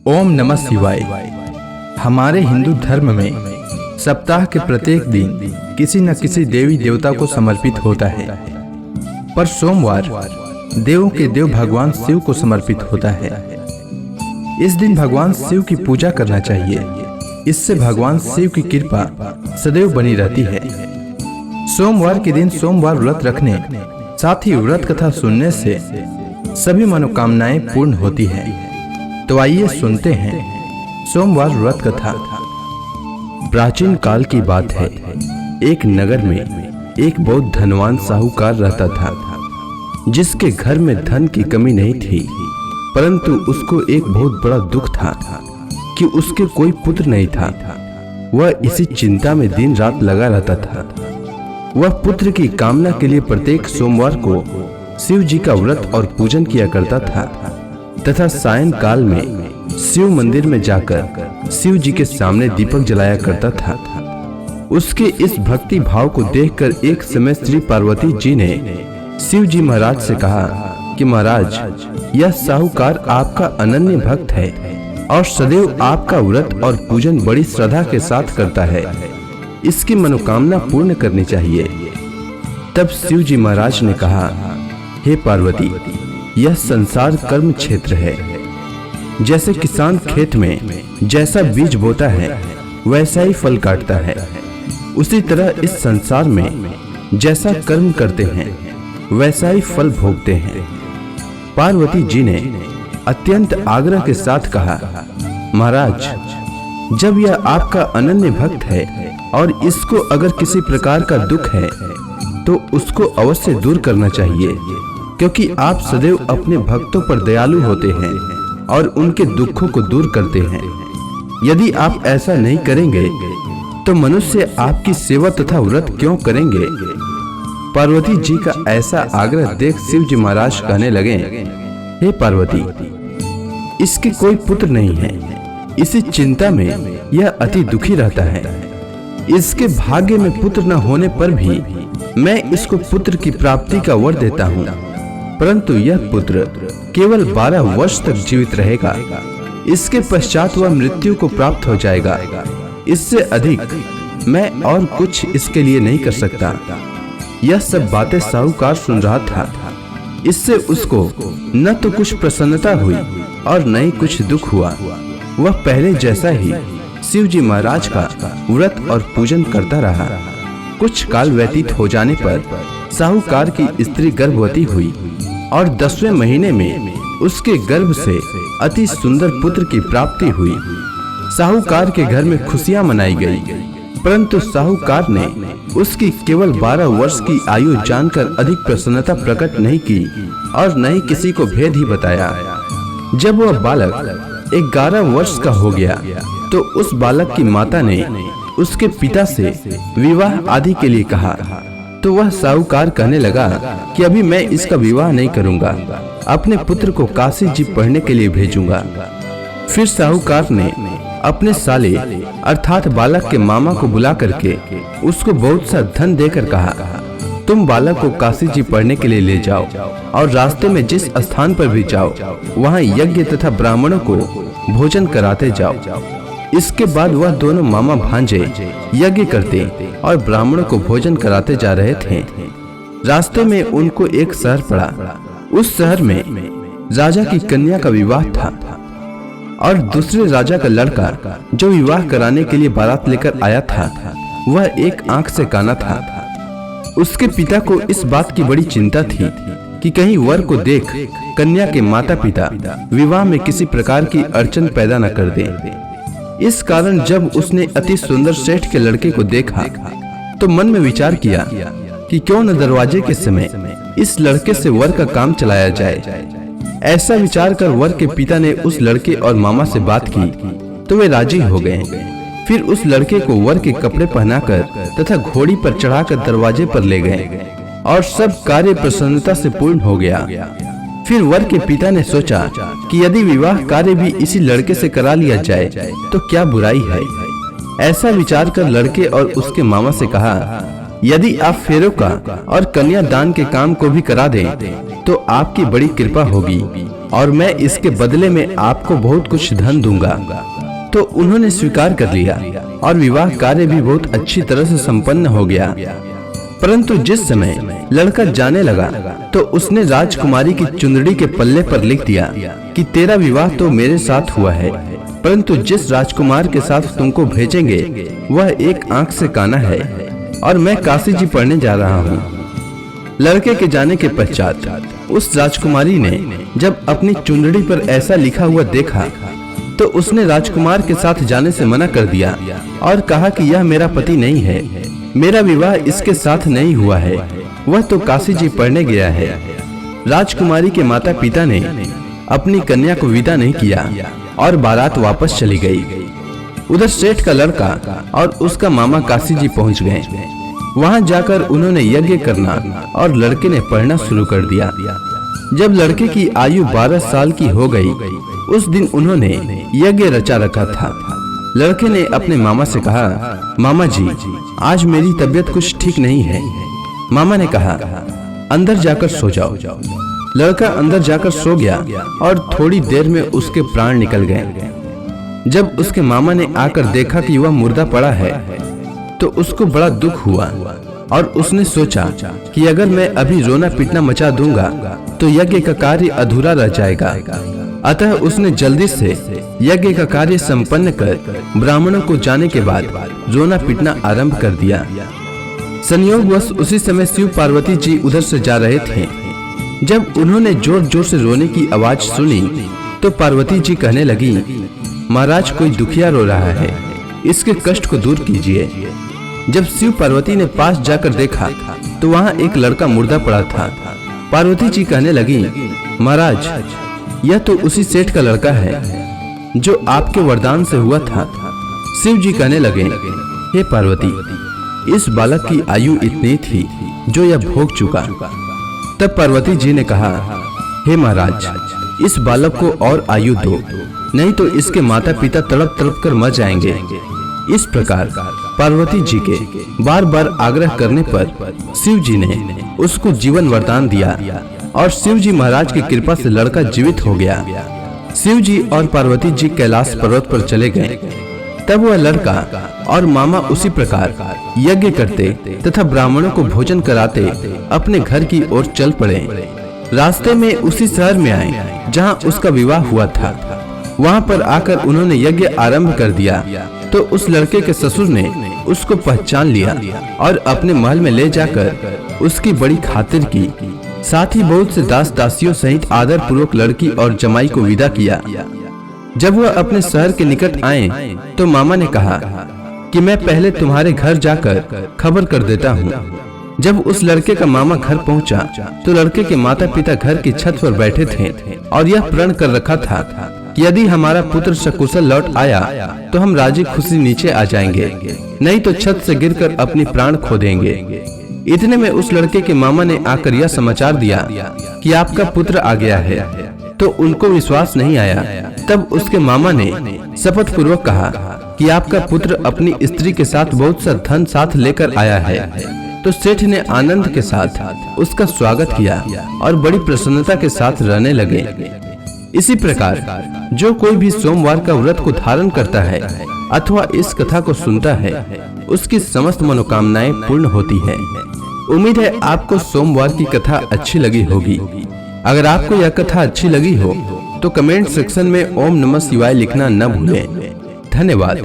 ओम नमः शिवाय। हमारे हिंदू धर्म में सप्ताह के प्रत्येक दिन किसी न किसी देवी देवता को समर्पित होता है, पर सोमवार देवों के देव भगवान शिव को समर्पित होता है। इस दिन भगवान शिव की पूजा करना चाहिए, इससे भगवान शिव की कृपा सदैव बनी रहती है। सोमवार के दिन सोमवार व्रत रखने, साथ ही व्रत कथा सुनने से सभी मनोकामनाएं पूर्ण होती हैं। तो आइए सुनते हैं सोमवार व्रत कथा। प्राचीन काल की बात है, एक नगर में एक बहुत धनवान साहूकार रहता था, जिसके घर में धन की कमी नहीं थी, परंतु उसको एक बहुत बड़ा दुख था कि उसके कोई पुत्र नहीं था। वह इसी चिंता में दिन रात लगा रहता था। वह पुत्र की कामना के लिए प्रत्येक सोमवार को शिव जी का व्रत और पूजन किया करता था तथा सायं काल में शिव मंदिर में जाकर शिव जी के सामने दीपक जलाया करता था। उसके इस भक्ति भाव को देखकर एक समय श्री पार्वती जी ने शिव जी महाराज से कहा कि महाराज, यह साहूकार आपका अनन्य भक्त है और सदैव आपका व्रत और पूजन बड़ी श्रद्धा के साथ करता है, इसकी मनोकामना पूर्ण करनी चाहिए। तब शिव जी महाराज ने कहा, हे पार्वती, यह संसार कर्म क्षेत्र है। जैसे किसान खेत में जैसा बीज बोता है वैसा ही फल काटता है, उसी तरह इस संसार में जैसा कर्म करते हैं वैसा ही फल भोगते हैं। पार्वती जी ने अत्यंत आग्रह के साथ कहा, महाराज, जब यह आपका अनन्य भक्त है और इसको अगर किसी प्रकार का दुख है तो उसको अवश्य दूर करना चाहिए, क्योंकि आप सदैव अपने भक्तों पर दयालु होते हैं और उनके दुखों को दूर करते हैं। यदि आप ऐसा नहीं करेंगे तो मनुष्य आपकी सेवा तथा व्रत क्यों करेंगे? पार्वती जी का ऐसा आग्रह देख शिव जी महाराज कहने लगे, हे पार्वती, इसके कोई पुत्र नहीं है, इसी चिंता में यह अति दुखी रहता है। इसके भाग्य में पुत्र न होने पर भी मैं इसको पुत्र की प्राप्ति का वर देता हूँ, परंतु यह पुत्र केवल 12 वर्ष तक जीवित रहेगा। इसके पश्चात वह मृत्यु को प्राप्त हो जाएगा। इससे अधिक मैं और कुछ इसके लिए नहीं कर सकता। यह सब बातें साहूकार सुन रहा था। इससे उसको न तो कुछ प्रसन्नता हुई और न ही कुछ दुख हुआ। वह पहले जैसा ही शिव जी महाराज का व्रत और पूजन करता रहा। कुछ काल व्यतीत हो जाने पर साहूकार की स्त्री गर्भवती हुई और 10वें महीने में उसके गर्भ से अति सुंदर पुत्र की प्राप्ति हुई। साहूकार के घर में खुशियां मनाई गई, परंतु साहूकार ने उसकी केवल 12 वर्ष की आयु जानकर अधिक प्रसन्नता प्रकट नहीं की और न ही किसी को भेद ही बताया। जब वह बालक 11 वर्ष का हो गया तो उस बालक की माता ने उसके पिता से विवाह आदि के लिए कहा, तो वह साहूकार कहने लगा कि अभी मैं इसका विवाह नहीं करूंगा, अपने पुत्र को काशी जी पढ़ने के लिए भेजूंगा। फिर साहूकार ने अपने साले अर्थात बालक के मामा को बुला करके उसको बहुत सा धन देकर कहा, तुम बालक को काशी जी पढ़ने के लिए ले जाओ और रास्ते में जिस स्थान पर भी जाओ वहाँ यज्ञ तथा ब्राह्मणों को भोजन कराते जाओ। इसके बाद वह दोनों मामा भांजे यज्ञ करते और ब्राह्मणों को भोजन कराते जा रहे थे। रास्ते में उनको एक शहर पड़ा। उस शहर में राजा की कन्या का विवाह था और दूसरे राजा का लड़का जो विवाह कराने के लिए बारात लेकर आया था, वह एक आंख से काना था। उसके पिता को इस बात की बड़ी चिंता थी कि कहीं वर को देख कन्या के माता पिता विवाह में किसी प्रकार की अड़चन पैदा न कर दें। इस कारण जब उसने अति सुंदर सेठ के लड़के को देखा तो मन में विचार किया कि क्यों न दरवाजे के समय इस लड़के से वर का काम चलाया जाए। ऐसा विचार कर वर के पिता ने उस लड़के और मामा से बात की तो वे राजी हो गए। फिर उस लड़के को वर के कपड़े पहनाकर तथा घोड़ी पर चढ़ाकर दरवाजे पर ले गए और सब कार्य प्रसन्नता से पूर्ण हो गया। फिर वर के पिता ने सोचा कि यदि विवाह कार्य भी इसी लड़के से करा लिया जाए तो क्या बुराई है। ऐसा विचार कर लड़के और उसके मामा से कहा यदि आप फेरों का और कन्यादान के काम को भी करा दें तो आपकी बड़ी कृपा होगी और मैं इसके बदले में आपको बहुत कुछ धन दूंगा। तो उन्होंने स्वीकार कर लिया और विवाह कार्य भी बहुत अच्छी तरह से संपन्न हो गया। परंतु जिस समय लड़का जाने लगा तो उसने राजकुमारी की चुंदड़ी के पल्ले पर लिख दिया कि तेरा विवाह तो मेरे साथ हुआ है, परंतु जिस राजकुमार के साथ तुमको भेजेंगे वह एक आंख से काना है और मैं काशी जी पढ़ने जा रहा हूँ। लड़के के जाने के पश्चात उस राजकुमारी ने जब अपनी चुंदड़ी पर ऐसा लिखा हुआ देखा तो उसने राजकुमार के साथ जाने से मना कर दिया और कहा कि यह मेरा पति नहीं है, मेरा विवाह इसके साथ नहीं हुआ है, वह तो काशी जी पढ़ने गया है। राजकुमारी के माता पिता ने अपनी कन्या को विदा नहीं किया और बारात वापस चली गई। उधर सेठ का लड़का और उसका मामा काशी जी पहुंच गए। वहां जाकर उन्होंने यज्ञ करना और लड़के ने पढ़ना शुरू कर दिया। जब लड़के की आयु 12 साल की हो गई, उस दिन उन्होंने यज्ञ रचा रखा था। लड़के ने अपने मामा से कहा, मामा जी आज मेरी तबीयत कुछ ठीक नहीं है। मामा ने कहा, अंदर जाकर सो जाओ। लड़का अंदर जाकर सो गया और थोड़ी देर में उसके प्राण निकल गए। जब उसके मामा ने आकर देखा कि वह मुर्दा पड़ा है तो उसको बड़ा दुख हुआ और उसने सोचा कि अगर मैं अभी रोना पीटना मचा दूंगा तो यज्ञ का कार्य अधूरा रह जाएगा। अतः उसने जल्दी से यज्ञ का कार्य संपन्न कर ब्राह्मणों को जाने के बाद रोना पीटना आरंभ कर दिया। संयोगवश उसी समय शिव पार्वती जी उधर से जा रहे थे। जब उन्होंने जोर जोर से रोने की आवाज सुनी तो पार्वती जी कहने लगी, महाराज कोई दुखिया रो रहा है, इसके कष्ट को दूर कीजिए। जब शिव पार्वती ने पास जाकर देखा तो वहाँ एक लड़का मुर्दा पड़ा था। पार्वती जी कहने लगी, महाराज यह तो उसी सेठ का लड़का है जो आपके वरदान से हुआ था। शिव जी कहने लगे, हे पार्वती, इस बालक की आयु इतनी थी जो यह भोग चुका। तब पार्वती जी ने कहा, हे महाराज, इस बालक को और आयु दो, नहीं तो इसके माता पिता तड़प तड़प कर मर जाएंगे। इस प्रकार पार्वती जी के बार बार आग्रह करने पर शिव जी ने उसको जीवन वरदान दिया और शिव जी महाराज की कृपा से लड़का जीवित हो गया। शिव जी और पार्वती जी कैलाश पर्वत पर चले गए। तब वह लड़का और मामा उसी प्रकार यज्ञ करते तथा ब्राह्मणों को भोजन कराते अपने घर की ओर चल पड़े। रास्ते में उसी शहर में आए जहां उसका विवाह हुआ था। वहां पर आकर उन्होंने यज्ञ आरंभ कर दिया तो उस लड़के के ससुर ने उसको पहचान लिया और अपने महल में ले जाकर उसकी बड़ी खातिर की। साथ ही बहुत से दास दासियों सहित आदर पूर्वक लड़की और जमाई को विदा किया। जब वह अपने शहर के निकट आए तो मामा ने कहा कि मैं पहले तुम्हारे घर जाकर खबर कर देता हूँ। जब उस लड़के का मामा घर पहुँचा तो लड़के के माता पिता घर की छत पर बैठे थे और यह प्रण कर रखा था कि यदि हमारा पुत्र सकुशल लौट आया तो हम राजी खुशी नीचे आ जाएंगे, नहीं तो छत से गिरकर अपनी प्राण खो देंगे। इतने में उस लड़के के मामा ने आकर यह समाचार दिया कि आपका पुत्र आ गया है, तो उनको विश्वास नहीं आया। तब उसके मामा ने शपथ पूर्वक कहा कि आपका पुत्र अपनी स्त्री के साथ बहुत सा धन साथ लेकर आया है। तो सेठ ने आनंद के साथ उसका स्वागत किया और बड़ी प्रसन्नता के साथ रहने लगे। इसी प्रकार जो कोई भी सोमवार का व्रत को धारण करता है अथवा इस कथा को सुनता है उसकी समस्त मनोकामनाएं पूर्ण होती है। उम्मीद है आपको सोमवार की कथा अच्छी लगी होगी। अगर आपको यह कथा अच्छी लगी हो तो कमेंट सेक्शन में ओम नमः शिवाय लिखना न भूलें। धन्यवाद।